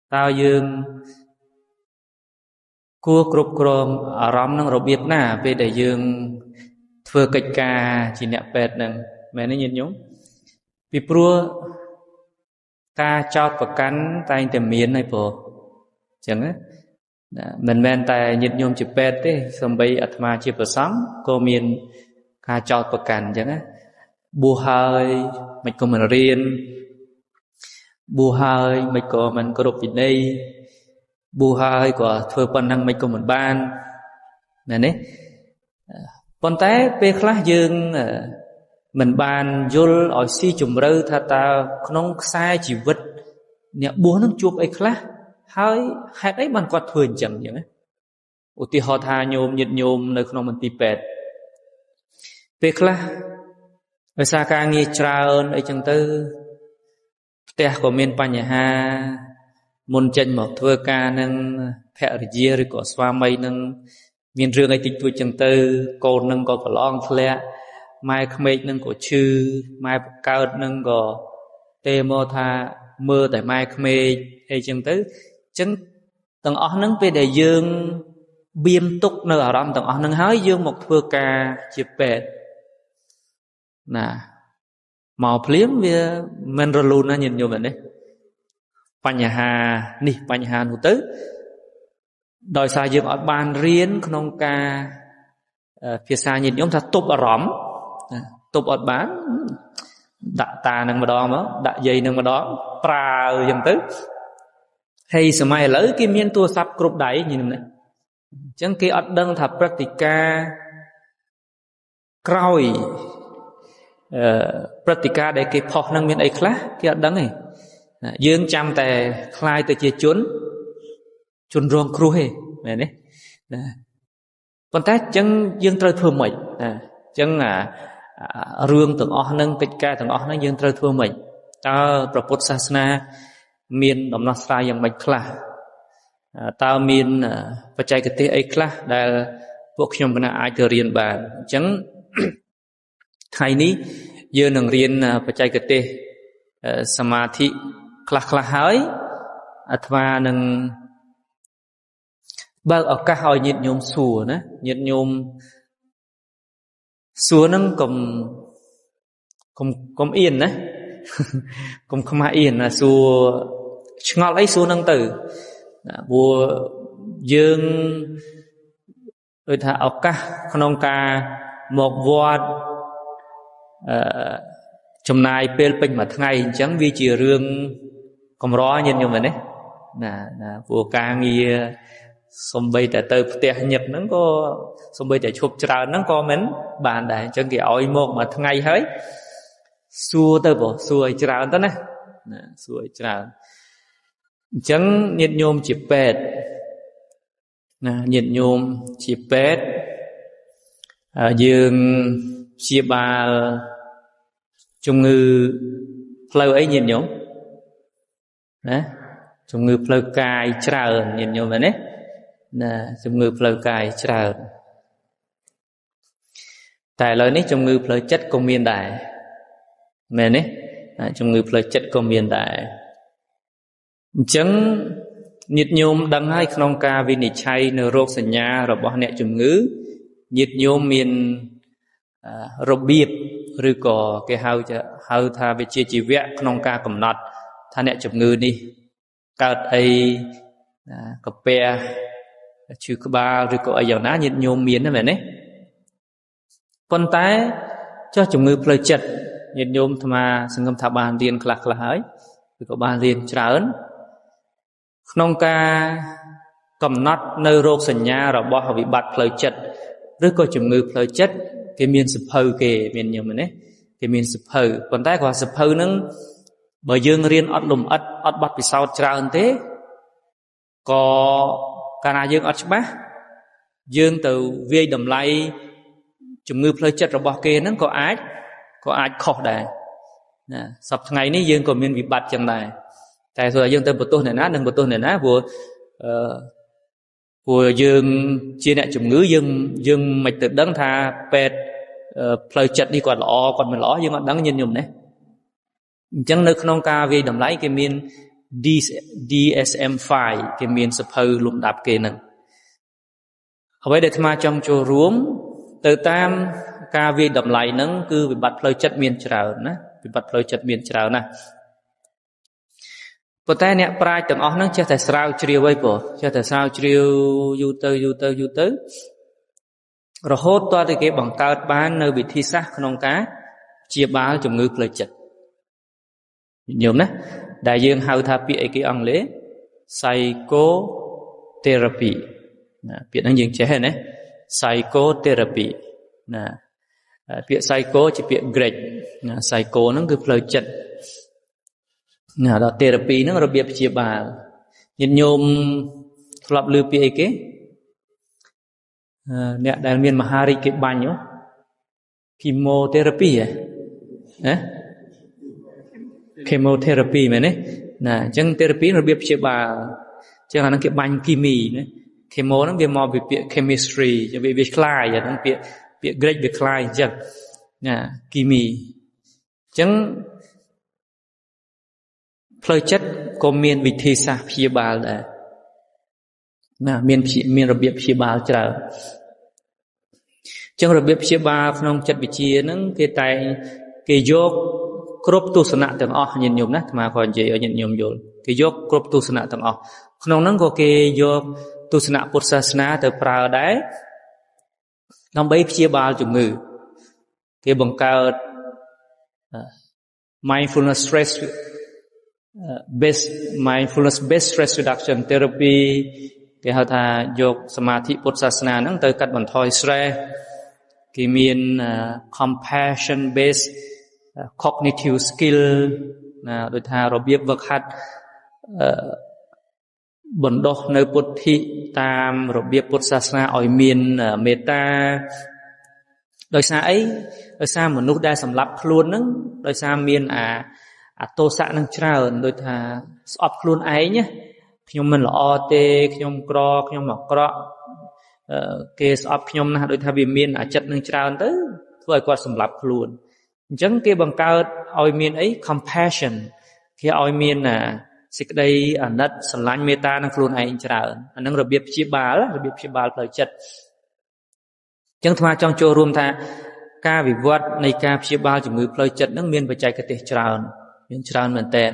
tao dương cua cướp crom ở rom năng robit na về để dương thưa kịch ca chỉ nẹt bẹt nè mẹ nó nhìn nhúng vì prua ca chọt và cắn tay tìm miến này bộ chẳng á mình men tay nhìn nhung chụp bẹt thế xong bây atma chụp sáng cô miên ca chọt và cắn chẳng á bù hơi mày có mình riêng bù hơi mày có mình có độc vị đây bù hơi của thưa quan năng mày có mình ban nè nè con té pe khá dương mình ban vô ở si chùm râu tha ta không sai chỉ vật nè búa nó chuột ấy khá hơi hai đấy bằng quạt thường chẳng vậy ủa thì họ tha nhôm nhiệt nhôm nơi không mình tì pet pe khá ở xa ca nghe trơn ở trong tư tè của miền Bắc nhà ha môn chân một thưa ca nâng phèo gì rồi có xoa mây nâng miền rương ấy tịch tuổi chân tư cồn nâng có long thle mai khmei nâng có chư mai cao nâng có tê mô tha mưa tại mai khmei hay chân tư chân tầng ở nâng về đại dương biêm túc nơi ở đó tầng ở nâng hái dương một thưa ca chụp bẹt nè màu phím về men rôn á nhìn vô mình đấy Panya ha nè Panya ha nụ tứ đòi xa dương ở bàn riêng không ca phía xa nhìn nhóm ta tụp ở rõm tụp ở bán đã ta nâng mà đó mà đã dây nâng mà đó pra dân tứ hay sự mai lấy cái miên tua sắp cục đáy nhìn này chẳng cái ở đơn thập practica croi practica để cái phọc nâng miên ấy khá cái ở đơn này dương chăm tè khai từ chia chốn rong kru he này đấy còn thế chân dương trời thưa mình chân rương từng o nâng kịch ca từng o nâng dương trời thưa mình ta propos sasna miền đồng nasra yang mạnh khla ta miền vật chất cái ấy khla đã buộc nhom bena ai từ riêng bàn chân thay ní dương nâng riêng vật chất cái samadhi khla khla hơi atma nâng bao ở các hồi nhiệt nhôm sùa nè nhiệt nhôm sùa nó cùng yên nè cùng không ai yên là sùa ngọt lấy sùa nâng từ vua dương rồi thà ở các con ca một vọt trong này pel pin mà ngày chẳng vi chiều rương còn rõ nhiệt nhôm này đấy là vua ca nghe xong bây giờ từ tiệt nhật nó có xong bây giờ chụp trà nó có mến bạn đại cho cái oi một mà ngày hết xua từ bộ xua trà đó nè xua trà chẳng nhiệt nhôm chỉ pet nhiệt nhôm chỉ pet dương chia ba trung ngư flow ấy nhiệt nhôm đấy trung ngư flow cài trà nhiệt nhôm vậy đấy nè trong ngư phơi cài trà tại lời ní trong ngư phơi chất công miên đại mẹ ní trong ngư phơi chất công miên đại chẳng nhiệt nhôm đăng hai không ca vì nị chay nở rốt sanh nhà rồi bỏ nẹt trong ngư nhiệt nhôm miên rộp biệp rồi có cái hao tha về chia chỉ vẽ không ca cầm nọt tha nẹt trong ngư đi cao ấy cặp pe chữ ba rồi có ở dạng ná nhiệt nhôm miến đó vậy đấy con tái cho chủng ngư phơi chật nhiệt nhôm tham mà sinh ngâm tháp bàn liên khạc là hỡi rồi có bàn liên trả ấn nông ca cầm nát nơi rô sần nhà rồi bỏ họ bị bạt phơi chật rồi có chủng ngư phơi chật cái miền sụp hư kề miền nhiều mình đấy cái miền sụp hư con tái qua sụp hư nâng bởi dương riêng ớt lùm ớt bát bị sao trả ấn thế có cả dương ở chỗ bác dương từ vi đầm lay chủng ngư phơi chất rồi bỏ kia nó có ái khó đài sập ngày ní dương còn miền bị bạt chân này tại rồi dương từ một tuần này ná đừng một tuần này ná vừa dương chia lại chủng ngư dương mạch tự đấng tha pet phơi chất đi còn mình lõ dương ở đấng nhân nhung đấy chẳng nước non ca vi đầm lay cái miền DSM-5 គេមានសភៅលំដាប់គេហ្នឹងអ្វីដែលអាត្មាចង់ចូលរួមទៅតាមការវិយតម្លៃហ្នឹងគឺវិបត្តិផ្លូវចិត្តមានច្រើនណាវិបត្តិផ្លូវចិត្តមានច្រើនណាប៉ុន្តែអ្នកប្រាជ្ញទាំងអស់ហ្នឹងចេះតែស្រាវជ្រាវឯងចេះតែស្រាវជ្រាវយូរទៅរហូតតទៅគេបង្កើតបាននៅវិធីសាស្ត្រក្នុងការព្យាបាលជំងឺផ្លូវចិត្តញោមណាដែលយើងហៅថាពាក្យអីគេអង់គ្លេស psychotherapy ណាពាក្យហ្នឹងយើងចេះណា psychotherapy ណាពាក្យ psycho ជាពាក្យ Greek ណា psycho ហ្នឹងគឺផ្លូវចិត្តណាដល់ therapy ហ្នឹងរបៀបព្យាបាលញាតិញោមធ្លាប់ឮពាក្យអីគេអ្នកដែលមានមហារីកគេបាញ់ chemotherapy ហ៎ chemotherapy មែនទេណាអញ្ចឹង therapy របៀបព្យាបាលអញ្ចឹងអាហ្នឹងគេបាញ់គីមីណា chemo ហ្នឹងវាមកពីពាក្យ chemistry វាខ្លាយអាហ្នឹងពាក្យ Greek វាខ្លាយអញ្ចឹងណាគីមីអញ្ចឹងផ្លូវចិត្តក៏មានវិធីសាស្ត្រព្យាបាលដែរណាមានរបៀបព្យាបាលច្រើនអញ្ចឹងរបៀបព្យាបាលក្នុងចិត្តវិទ្យាហ្នឹងគេយកគ្រប់ទស្សនៈទាំងអស់ញាតិញោមណាអាត្មាក៏និយាយឲ្យញាតិញោមយល់គេយកគ្រប់ទស្សនៈទាំងអស់ក្នុងហ្នឹងក៏គេយកទស្សនៈពុទ្ធសាសនាទៅប្រើដែរដើម្បីព្យាបាលជំងឺគេបង្កើត mindfulness based stress reduction therapy គេហៅថាយកសមាធិពុទ្ធសាសនាហ្នឹងទៅកាត់បន្ថយ stress គេមាន compassion based cognitive skill ណាដូចថារបៀបវឹកហាត់បណ្ដុះនៅពុទ្ធិតាមរបៀបពុទ្ធសាសនាឲ្យមានមេត្តាដោយសារអីដោយសារមនុស្សដែលសម្លាប់ខ្លួនហ្នឹងដោយសារមានអាទោសៈនឹងច្រើនដូចថាស្អប់ខ្លួនឯងខ្ញុំមិនល្អទេខ្ញុំក្រខ្ញុំអាក្រក់គេស្អប់ខ្ញុំណាស់ដូចថាវាមានអាចិតនឹងច្រើនទៅធ្វើឲ្យគាត់សម្លាប់ខ្លួនអញ្ចឹងគេបង្កើតឲ្យមានអី compassion គេឲ្យមានសេចក្តីអាណិតស្រឡាញ់មេត្តានឹងខ្លួនឯងច្រើនអានឹងរបៀបព្យាបាលផ្លូវចិត្តអញ្ចឹងអាត្មាចង់ចូលរួមថាការវិវត្តនៃការព្យាបាលជំងឺផ្លូវចិត្តនឹងមានបច្ចេកទេសច្រើនមានច្រើនមែនតើ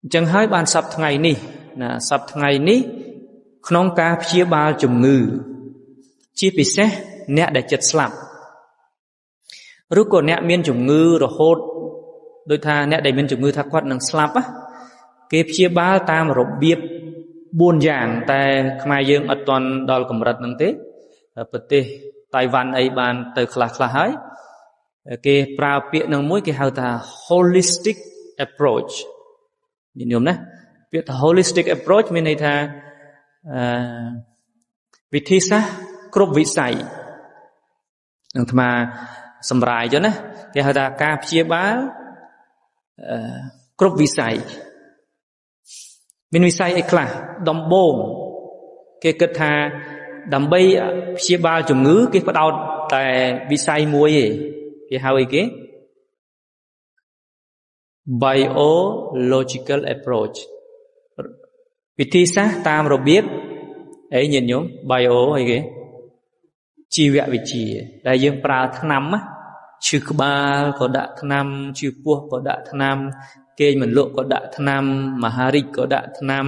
អញ្ចឹងហើយបានសប្តាហ៍ថ្ងៃនេះណាសប្តាហ៍ថ្ងៃនេះក្នុងការព្យាបាលជំងឺជាពិសេសអ្នកដែលចិត្តស្លាប់ឬក៏អ្នកមានជំងឺរហូតដូចថាអ្នកដែលមានជំងឺថាគាត់នឹងស្លាប់គេព្យាបាលតាមរបៀប4យ៉ាងតែខ្មែរយើងអត់ទាន់ដល់កម្រិតហ្នឹងទេប្រទេសតៃវ៉ាន់អីបានទៅខ្លះហើយគេប្រើពាក្យនឹងមួយគេហៅថា holistic approach និយមណាពាក្យថា holistic approach មានន័យថាវិធីសាស្ត្រគ្រប់វិស័យនឹងអាត្មាសម្រាយចុះណាគេហៅថាការព្យាបាលគ្រប់វិស័យមានវិស័យអីខ្លះដំបូងគេគិតថាដើម្បីព្យាបាលជំងឺគេផ្ដោតតែវិស័យមួយទេគេហៅអីគេ biological approach វិធីសាស្ត្រតាមរបៀបអីញាតិញោម bio អីគេជីវវិទ្យាដែលយើងប្រើថ្នាំឈឺក្បាលក៏ដាក់ថ្នាំឈឺពោះក៏ដាក់ថ្នាំគេងមិនលក់ក៏ដាក់ថ្នាំមហារីកក៏ដាក់ថ្នាំ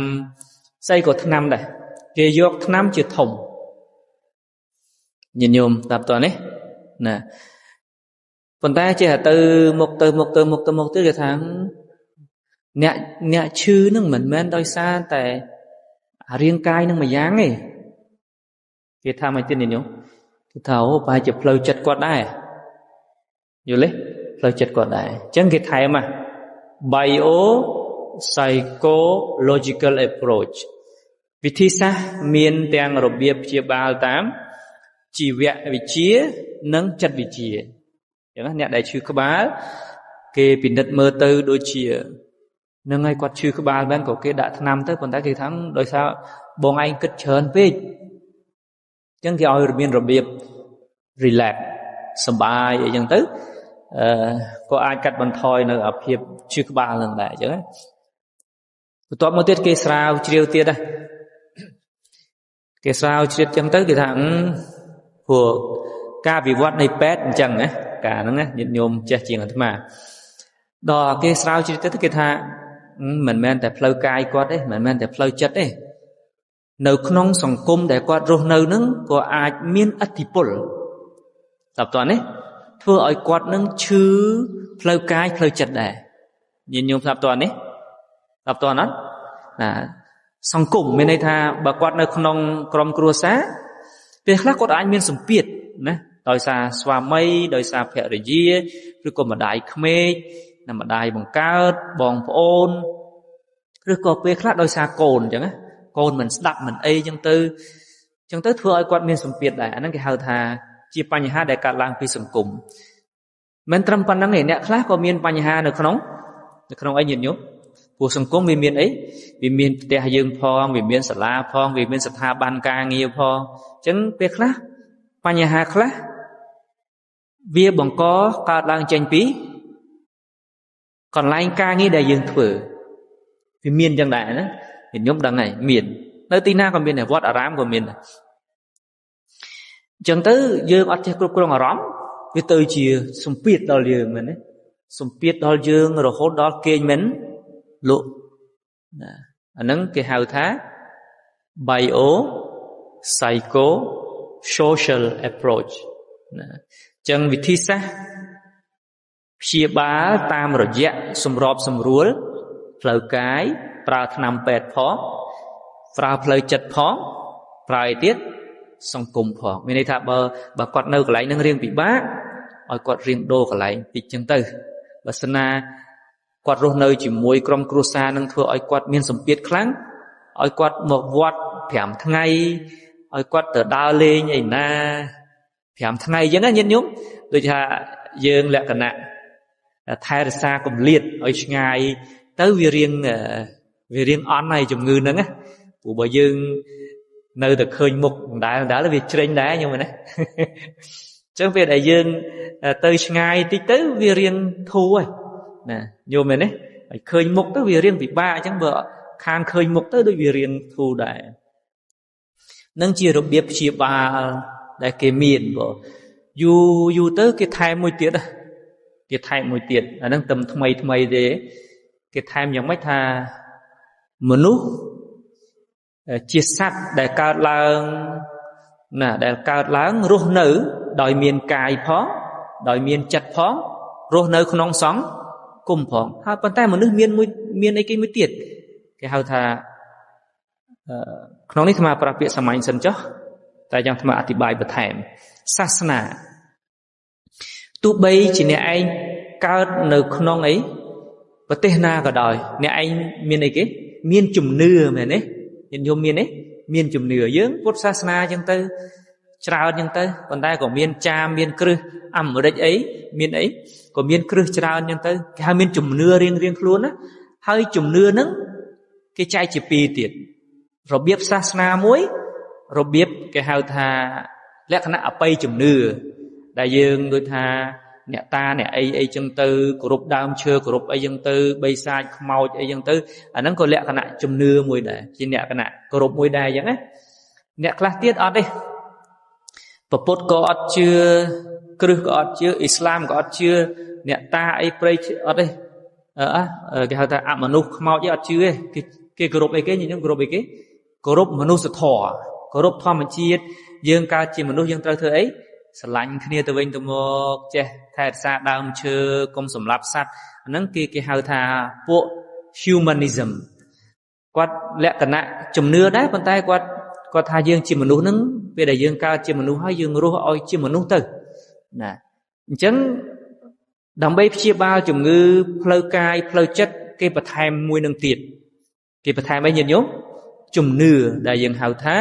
ស្អីក៏ថ្នាំដែរគេយកថ្នាំជាធំញាតិញោមតាប់តនេះណាប៉ុន្តែចេះទៅមុខទៅគេថាអ្នកឈឺនឹងមិនមែនដោយសារតែរាងកាយនឹងមួយយ៉ាងទេគេថាមិនទៀតញាតិញោមគេថាអូប្រហែលជាផ្លូវចិត្តគាត់ដែរយល់ទេផ្លូវចិត្តគាត់ដែរអញ្ចឹងគេថែមbio psychological approach វិធីសាស្ត្រមានទាំងរបៀបព្យាបាលតាមជីវវិទ្យានិងចិត្តវិទ្យាអញ្ចឹងអ្នកដែលឈឺក្បាលគេពិនិត្យមើលទៅដូចជានឹងឲ្យគាត់ឈឺក្បាលមែនក៏គេដាក់ថ្នាំទៅប៉ុន្តែគេថាដោយសារបងឯងគិតច្រើនពេកអញ្ចឹងគេឲ្យមានរបៀប relax សប្បាយអីចឹងទៅក៏អាចកាត់បន្ថយនៅអាភាពឈឺក្បាលនឹងដែរអញ្ចឹង បន្ទាប់មកទៀតគេស្រាវជ្រាវទៀតដែរគេស្រាវជ្រាវចឹងទៅគេថាព្រោះការវិវត្តនៃពេទ្យអញ្ចឹងណាការហ្នឹងណាញាតិញោមចេះជាងអាត្មាដល់គេស្រាវជ្រាវទៅគេថាមិនមែនតែផ្លូវកាយគាត់ទេមិនមែនតែផ្លូវចិត្តទេនៅក្នុងសង្គមដែលគាត់រស់នៅហ្នឹងក៏អាចមានឥទ្ធិពលតើតើនេះធ្វើឲ្យគាត់នឹងឈឺផ្លូវកាយផ្លូវចិត្តដែរញាតិញោមស្ដាប់តើនេះស្ដាប់តើអត់ណាសង្គមមានន័យថាបើគាត់នៅក្នុងក្រុមគ្រួសារពេលខ្លះគាត់អាចមានសម្ពាធណាដោយសារស្វាមីដោយសារភរិយាឬក៏ម្ដាយក្មេកណាម្ដាយបង្កើតបងប្អូនឬក៏ពេលខ្លះដោយសារកូនអញ្ចឹងណាកូនមិនស្ដាប់មិនអីអញ្ចឹងទៅធ្វើឲ្យគាត់មានសម្ពាធដែរអាហ្នឹងគេហៅថាជាបញ្ហាដែលកើតឡើងពីសង្គមមិនត្រឹមប៉ុណ្្នឹងទេអ្នកខ្លះក៏មានបញ្ហានៅក្នុងអីញាតិញោមព្រោះសង្គមវាមានអីវាមានផ្ទះយើងផងវាមានសាលាផងវាមានស្ថាប័នការងារផងអញ្ចឹងពេលខ្លះបញ្ហាខ្លះវាបង្កកើតឡើងចេញពីកន្លែងការងារដែលយើងធ្វើវាមានចឹងដែរណាខ្ញុំដឹងហើយមាននៅទីណាក៏មានដែរវត្តអារាមក៏មានដែរអញ្ចឹងទៅយើងអត់ចេះគ្រប់គ្រងអារម្មណ៍វាទៅជាសម្ពាធដល់យើងមែនទេសម្ពាធដល់យើងរហូតដល់គេមិនលក់ណាអាហ្នឹងគេហៅថា bio psycho social approach ណាអញ្ចឹងវិធីសាស្ត្រព្យាបាលតាមរយៈសម្របសម្រួលផ្លូវកាយប្រើថ្នាំពេទ្យផងប្រើផ្លូវចិត្តផងប្រើឲ្យទៀតសង្គមផងមានន័យថាបើគាត់នៅកន្លែងនឹងរៀងពិបាកឲ្យគាត់រៀងដូរកន្លែងតិចចឹងទៅបើសិនណាគាត់រស់នៅជាមួយក្រុមគ្រួសារនឹងធ្វើឲ្យគាត់មានសម្ពាធខ្លាំងឲ្យគាត់មកវត្ត5ថ្ងៃឲ្យគាត់ទៅដើរលេងឯណា5ថ្ងៃអញ្ចឹងណាញាតិញោមដូចថាយើងលក្ខណៈថែរក្សាគម្លាតឲ្យឆ្ងាយទៅវារៀងអន់ហើយជំងឺហ្នឹងណាព្រោះបើយើងនៅតែឃើញមុខដដែលវាជ្រេញដែរញោមណាអញ្ចឹងពេលដែលយើងទៅឆ្ងាយតិចទៅវារៀងធូរហើយណាញោមមែនទេហើយឃើញមុខទៅវារៀងពិបាកអញ្ចឹងបើខានឃើញមុខទៅដូចវារៀងធូរដែរនឹងជារបៀបព្យាបាលដែលគេមានបើយូរទៅគេថែមមួយទៀតអាហ្នឹងតែថ្មីទេគេថែមយ៉ាងម៉េចថាមនុស្សជាសត្វដែលកើតឡើងណាដែលកើតឡើងរស់នៅដោយមានកាយផងដោយមានចិត្តផងរស់នៅក្នុងសង្គមផងហើយប៉ុន្តែមនុស្សមានអីគេមួយទៀតគេហៅថាក្នុងនេះអាត្មាប្រើពាក្យសាមញ្ញសិនចុះតែយ៉ាងអាត្មាអធិប្បាយបន្ថែមសាសនាទោះបីជាអ្នកឯងកើតនៅក្នុងអីប្រទេសណាក៏ដោយអ្នកឯងមានអីគេមានជំនឿមែនទេញាតិញោមមានទេមានជំនឿយើងពុទ្ធសាសនាអញ្ចឹងទៅច្រើនអញ្ចឹងទៅប៉ុន្តែក៏មានចាមមានគ្រឹះអាមេរិកអីមានអីក៏មានគ្រឹះច្រើនអញ្ចឹងទៅគេហៅមានជំនឿរៀងខ្លួនណាហើយជំនឿហ្នឹងគេចែកជាពីរទៀតរបៀបសាសនាមួយរបៀបគេហៅថាលក្ខណៈអបិយជំនឿដែលយើងដូចថាអ្នកតាអ្នកអីចឹងទៅគោរពដើមឈើគោរពអីចឹងទៅបីសាចខ្មោចអីចឹងទៅអាហ្នឹងក៏លក្ខណៈជំនឿមួយដែរជាលក្ខណៈគោរពមួយដែរចឹងណាអ្នកខ្លះទៀតអត់ទេពុទ្ធក៏អត់ជឿគ្រឹះក៏អត់ជឿអ៊ីស្លាមក៏អត់ជឿអ្នកតាអីព្រៃអត់ទេគេហៅថាអមនុស្សខ្មោចអីអត់ជឿទេគេគោរពអីគេខ្ញុំគោរពអីគេគោរពមនុស្សធម៌គោរពធម្មជាតិយើងកើតជាមនុស្សយើងត្រូវធ្វើអីស្រឡាញ់គ្នាទៅវិញទៅមកចេះថែរក្សាដើមឈើកុំសម្លាប់សត្វអាហ្នឹងគេហៅថាពួក humanism គាត់លក្ខណៈជំនឿដែរប៉ុន្តែគាត់ថាយើងជាមនុស្សហ្នឹងពេលដែលយើងកើតជាមនុស្សហើយយើងរស់ឲ្យជាមនុស្សទៅណាអញ្ចឹងដើម្បីព្យាបាលជំងឺផ្លូវកាយផ្លូវចិត្តគេបន្ថែមមួយនឹងទៀតគេបន្ថែមអីញាតិញោមជំនឿដែលយើងហៅថា